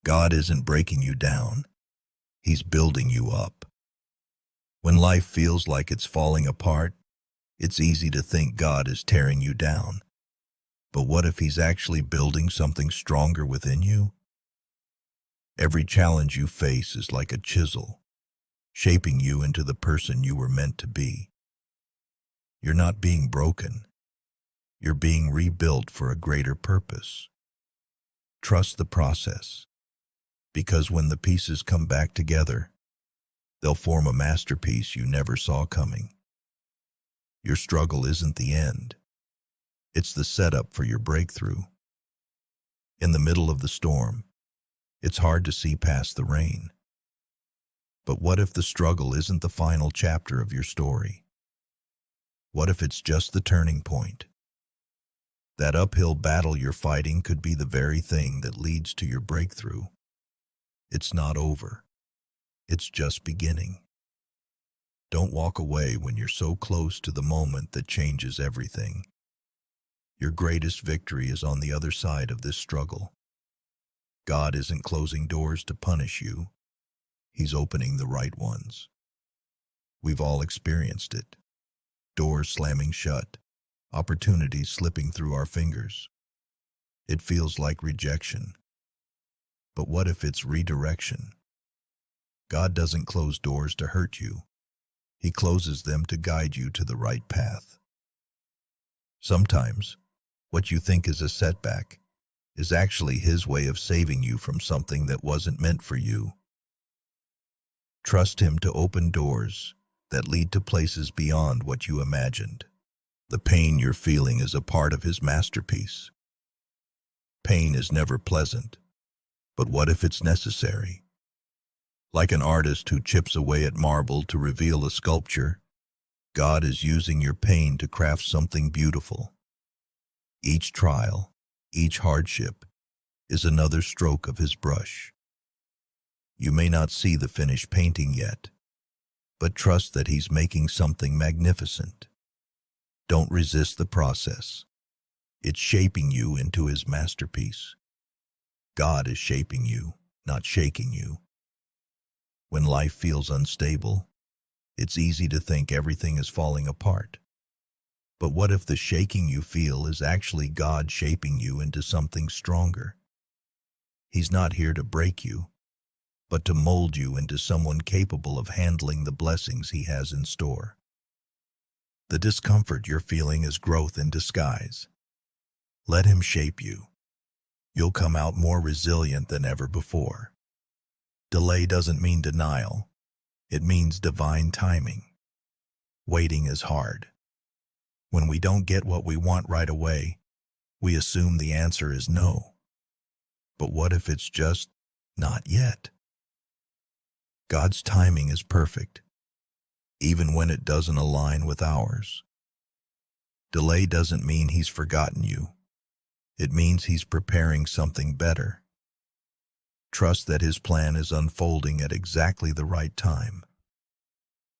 God isn't breaking you down. He's building you up. When life feels like it's falling apart, it's easy to think God is tearing you down. But what if He's actually building something stronger within you? Every challenge you face is like a chisel, shaping you into the person you were meant to be. You're not being broken. You're being rebuilt for a greater purpose. Trust the process, because when the pieces come back together, they'll form a masterpiece you never saw coming. Your struggle isn't the end. It's the setup for your breakthrough. In the middle of the storm, it's hard to see past the rain. But what if the struggle isn't the final chapter of your story? What if it's just the turning point? That uphill battle you're fighting could be the very thing that leads to your breakthrough. It's not over. It's just beginning. Don't walk away when you're so close to the moment that changes everything. Your greatest victory is on the other side of this struggle. God isn't closing doors to punish you. He's opening the right ones. We've all experienced it. Doors slamming shut, opportunities slipping through our fingers. It feels like rejection. But what if it's redirection? God doesn't close doors to hurt you. He closes them to guide you to the right path. Sometimes, what you think is a setback is actually His way of saving you from something that wasn't meant for you. Trust Him to open doors that lead to places beyond what you imagined. The pain you're feeling is a part of His masterpiece. Pain is never pleasant, but what if it's necessary? Like an artist who chips away at marble to reveal a sculpture, God is using your pain to craft something beautiful. Each trial, each hardship, is another stroke of His brush. You may not see the finished painting yet, but trust that He's making something magnificent. Don't resist the process. It's shaping you into His masterpiece. God is shaping you, not shaking you. When life feels unstable, it's easy to think everything is falling apart. But what if the shaking you feel is actually God shaping you into something stronger? He's not here to break you, but to mold you into someone capable of handling the blessings He has in store. The discomfort you're feeling is growth in disguise. Let Him shape you. You'll come out more resilient than ever before. Delay doesn't mean denial. It means divine timing. Waiting is hard. When we don't get what we want right away, we assume the answer is no. But what if it's just not yet? God's timing is perfect, even when it doesn't align with ours. Delay doesn't mean He's forgotten you. It means He's preparing something better. Trust that His plan is unfolding at exactly the right time.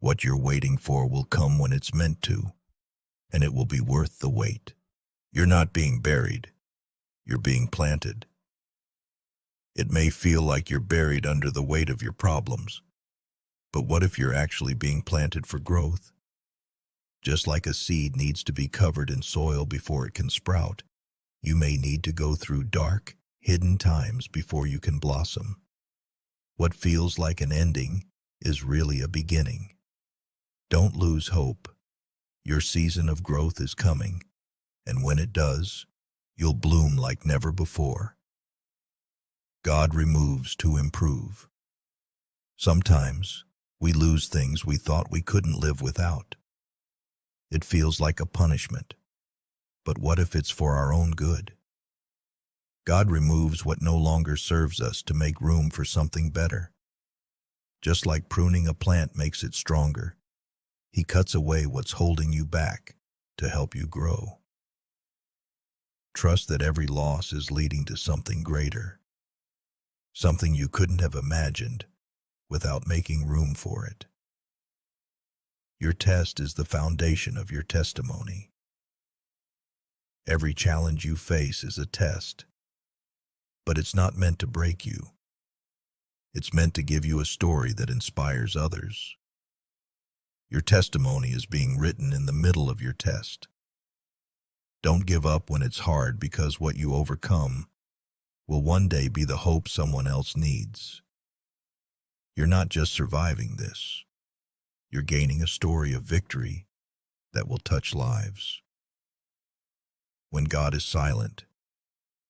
What you're waiting for will come when it's meant to, and it will be worth the wait. You're not being buried. You're being planted. It may feel like you're buried under the weight of your problems, but what if you're actually being planted for growth? Just like a seed needs to be covered in soil before it can sprout, you may need to go through dark, hidden times before you can blossom. What feels like an ending is really a beginning. Don't lose hope. Your season of growth is coming, and when it does, you'll bloom like never before. God removes to improve. Sometimes, we lose things we thought we couldn't live without. It feels like a punishment, but what if it's for our own good? God removes what no longer serves us to make room for something better. Just like pruning a plant makes it stronger, He cuts away what's holding you back to help you grow. Trust that every loss is leading to something greater, something you couldn't have imagined without making room for it. Your test is the foundation of your testimony. Every challenge you face is a test, but it's not meant to break you. It's meant to give you a story that inspires others. Your testimony is being written in the middle of your test. Don't give up when it's hard, because what you overcome will one day be the hope someone else needs. You're not just surviving this. You're gaining a story of victory that will touch lives. When God is silent,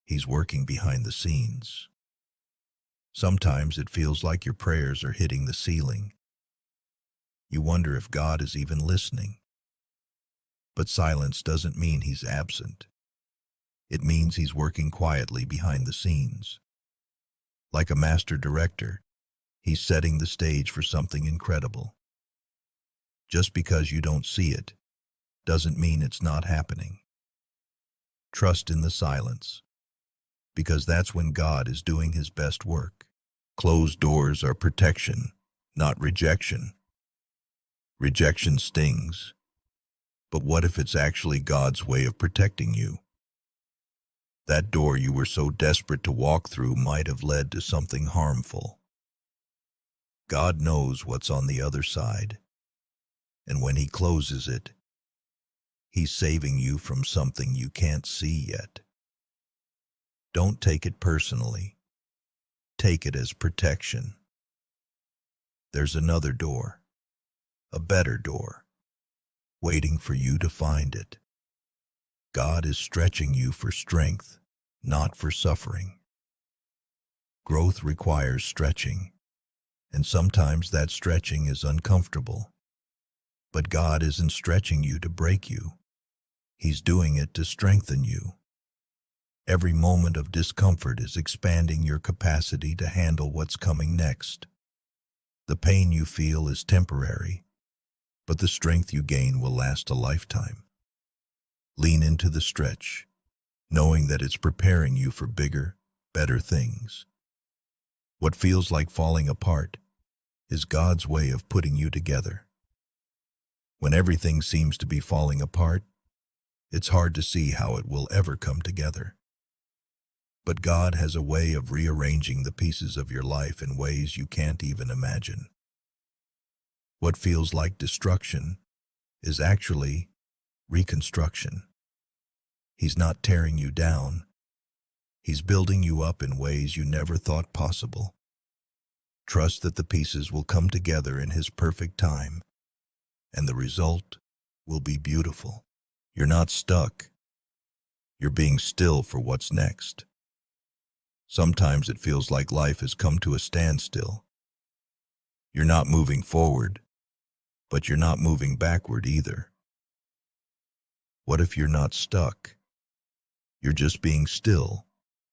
He's working behind the scenes. Sometimes it feels like your prayers are hitting the ceiling. You wonder if God is even listening. But silence doesn't mean He's absent. It means He's working quietly behind the scenes. Like a master director, He's setting the stage for something incredible. Just because you don't see it doesn't mean it's not happening. Trust in the silence, because that's when God is doing His best work. Closed doors are protection, not rejection. Rejection stings, but what if it's actually God's way of protecting you? That door you were so desperate to walk through might have led to something harmful. God knows what's on the other side, and when He closes it, He's saving you from something you can't see yet. Don't take it personally. Take it as protection. There's another door, a better door, waiting for you to find it. God is stretching you for strength, not for suffering. Growth requires stretching, and sometimes that stretching is uncomfortable. But God isn't stretching you to break you. He's doing it to strengthen you. Every moment of discomfort is expanding your capacity to handle what's coming next. The pain you feel is temporary, but the strength you gain will last a lifetime. Lean into the stretch, knowing that it's preparing you for bigger, better things. What feels like falling apart is God's way of putting you together. When everything seems to be falling apart, it's hard to see how it will ever come together. But God has a way of rearranging the pieces of your life in ways you can't even imagine. What feels like destruction is actually reconstruction. He's not tearing you down. He's building you up in ways you never thought possible. Trust that the pieces will come together in His perfect time, and the result will be beautiful. You're not stuck. You're being still for what's next. Sometimes it feels like life has come to a standstill. You're not moving forward, but you're not moving backward either. What if you're not stuck? You're just being still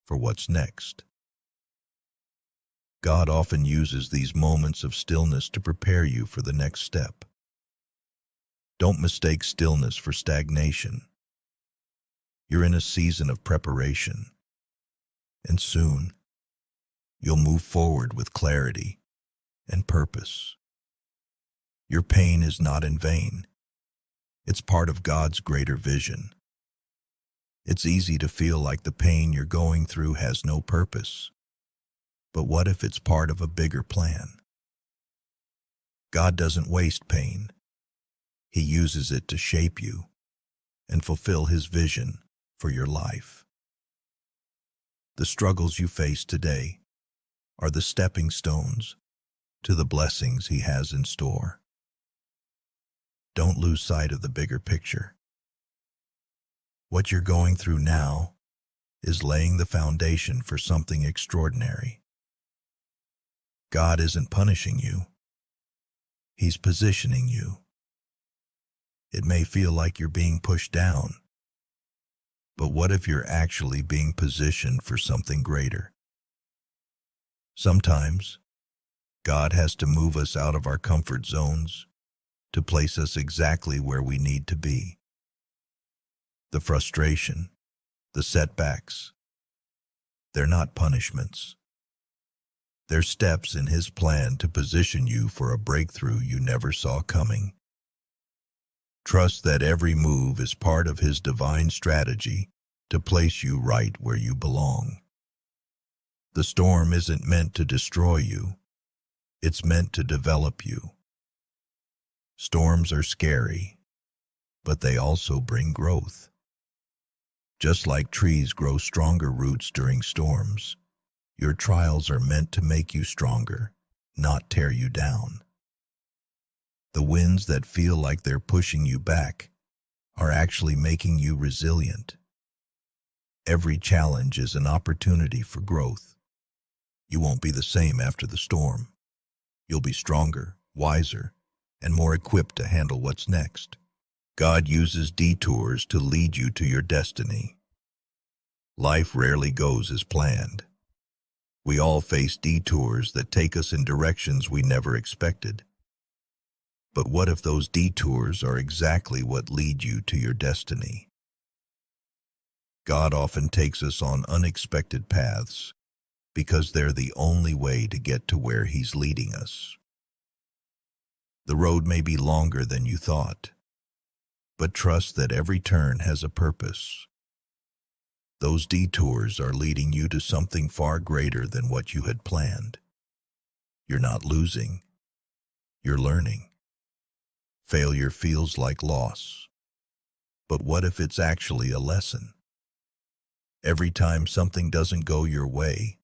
for what's next. God often uses these moments of stillness to prepare you for the next step. Don't mistake stillness for stagnation. You're in a season of preparation, and soon you'll move forward with clarity and purpose. Your pain is not in vain. It's part of God's greater vision. It's easy to feel like the pain you're going through has no purpose. But what if it's part of a bigger plan? God doesn't waste pain. He uses it to shape you and fulfill His vision for your life. The struggles you face today are the stepping stones to the blessings He has in store. Don't lose sight of the bigger picture. What you're going through now is laying the foundation for something extraordinary. God isn't punishing you. He's positioning you. It may feel like you're being pushed down, but what if you're actually being positioned for something greater? Sometimes, God has to move us out of our comfort zones to place us exactly where we need to be. The frustration, the setbacks, they're not punishments. They're steps in His plan to position you for a breakthrough you never saw coming. Trust that every move is part of His divine strategy to place you right where you belong. The storm isn't meant to destroy you. It's meant to develop you. Storms are scary, but they also bring growth. Just like trees grow stronger roots during storms, your trials are meant to make you stronger, not tear you down. The winds that feel like they're pushing you back are actually making you resilient. Every challenge is an opportunity for growth. You won't be the same after the storm. You'll be stronger, wiser, and more equipped to handle what's next. God uses detours to lead you to your destiny. Life rarely goes as planned. We all face detours that take us in directions we never expected. But what if those detours are exactly what lead you to your destiny? God often takes us on unexpected paths because they're the only way to get to where He's leading us. The road may be longer than you thought, but trust that every turn has a purpose. Those detours are leading you to something far greater than what you had planned. You're not losing, you're learning. Failure feels like loss, but what if it's actually a lesson? Every time something doesn't go your way,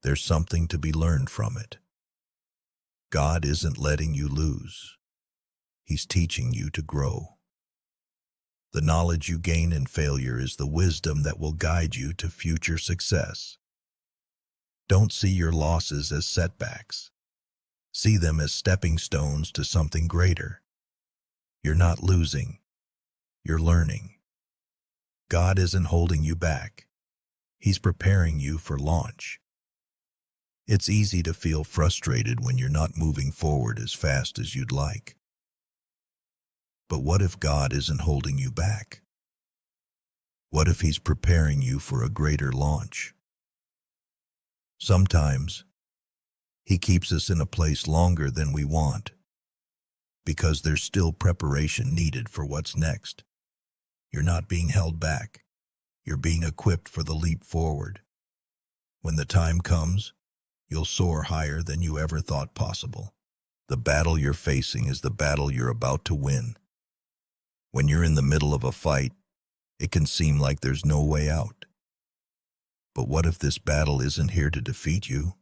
there's something to be learned from it. God isn't letting you lose. He's teaching you to grow. The knowledge you gain in failure is the wisdom that will guide you to future success. Don't see your losses as setbacks. See them as stepping stones to something greater. You're not losing. You're learning. God isn't holding you back. He's preparing you for launch. It's easy to feel frustrated when you're not moving forward as fast as you'd like. But what if God isn't holding you back? What if He's preparing you for a greater launch? Sometimes, He keeps us in a place longer than we want, because there's still preparation needed for what's next. You're not being held back. You're being equipped for the leap forward. When the time comes, you'll soar higher than you ever thought possible. The battle you're facing is the battle you're about to win. When you're in the middle of a fight, it can seem like there's no way out. But what if this battle isn't here to defeat you?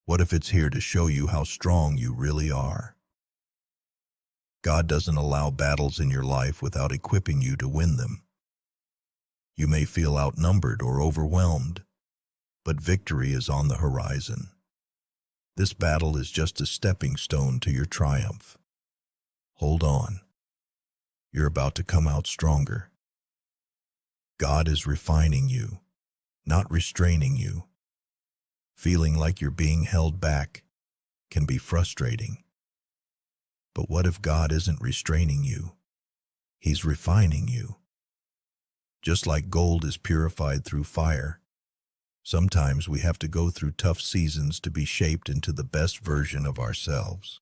What if it's here to show you how strong you really are? God doesn't allow battles in your life without equipping you to win them. You may feel outnumbered or overwhelmed, but victory is on the horizon. This battle is just a stepping stone to your triumph. Hold on. You're about to come out stronger. God is refining you, not restraining you. Feeling like you're being held back can be frustrating. But what if God isn't restraining you? He's refining you. Just like gold is purified through fire, sometimes we have to go through tough seasons to be shaped into the best version of ourselves.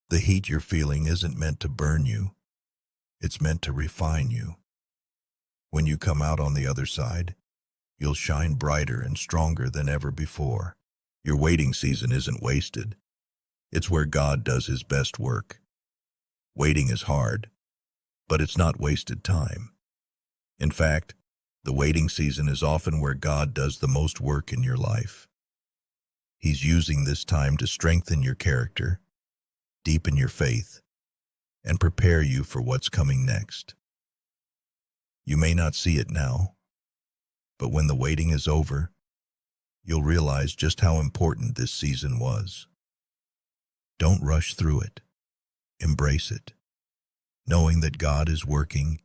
The heat you're feeling isn't meant to burn you. It's meant to refine you. When you come out on the other side, you'll shine brighter and stronger than ever before. Your waiting season isn't wasted. It's where God does His best work. Waiting is hard, but it's not wasted time. In fact, the waiting season is often where God does the most work in your life. He's using this time to strengthen your character, deepen your faith, and prepare you for what's coming next. You may not see it now, but when the waiting is over, you'll realize just how important this season was. Don't rush through it. Embrace it, knowing that God is working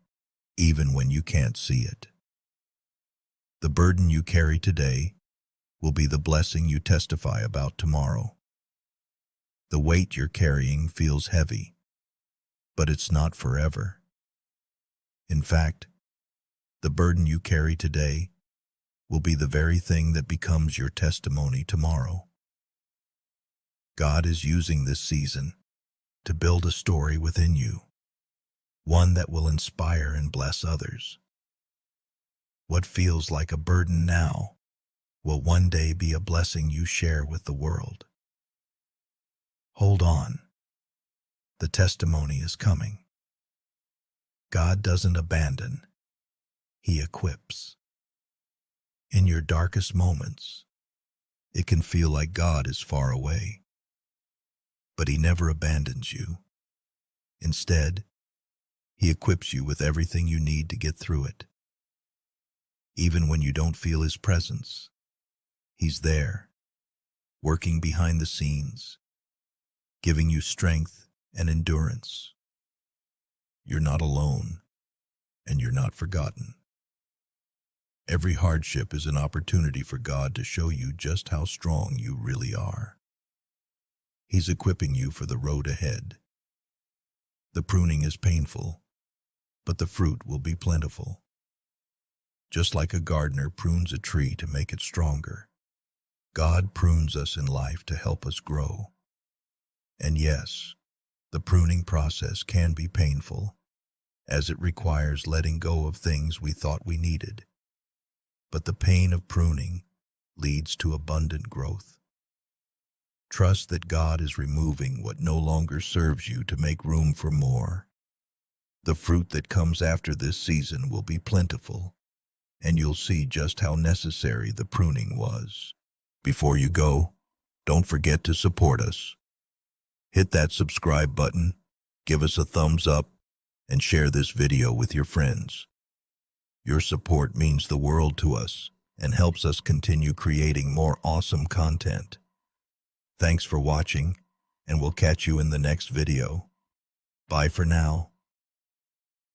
even when you can't see it. The burden you carry today will be the blessing you testify about tomorrow. The weight you're carrying feels heavy, but it's not forever. In fact, the burden you carry today will be the very thing that becomes your testimony tomorrow. God is using this season to build a story within you, one that will inspire and bless others. What feels like a burden now will one day be a blessing you share with the world. Hold on. The testimony is coming. God doesn't abandon. He equips. In your darkest moments, it can feel like God is far away. But He never abandons you. Instead, He equips you with everything you need to get through it. Even when you don't feel His presence, He's there, working behind the scenes, giving you strength and endurance. You're not alone, and you're not forgotten. Every hardship is an opportunity for God to show you just how strong you really are. He's equipping you for the road ahead. The pruning is painful, but the fruit will be plentiful. Just like a gardener prunes a tree to make it stronger, God prunes us in life to help us grow. And yes, the pruning process can be painful, as it requires letting go of things we thought we needed. But the pain of pruning leads to abundant growth. Trust that God is removing what no longer serves you to make room for more. The fruit that comes after this season will be plentiful, and you'll see just how necessary the pruning was. Before you go, don't forget to support us. Hit that subscribe button, give us a thumbs up, and share this video with your friends. Your support means the world to us and helps us continue creating more awesome content. Thanks for watching, and we'll catch you in the next video. Bye for now.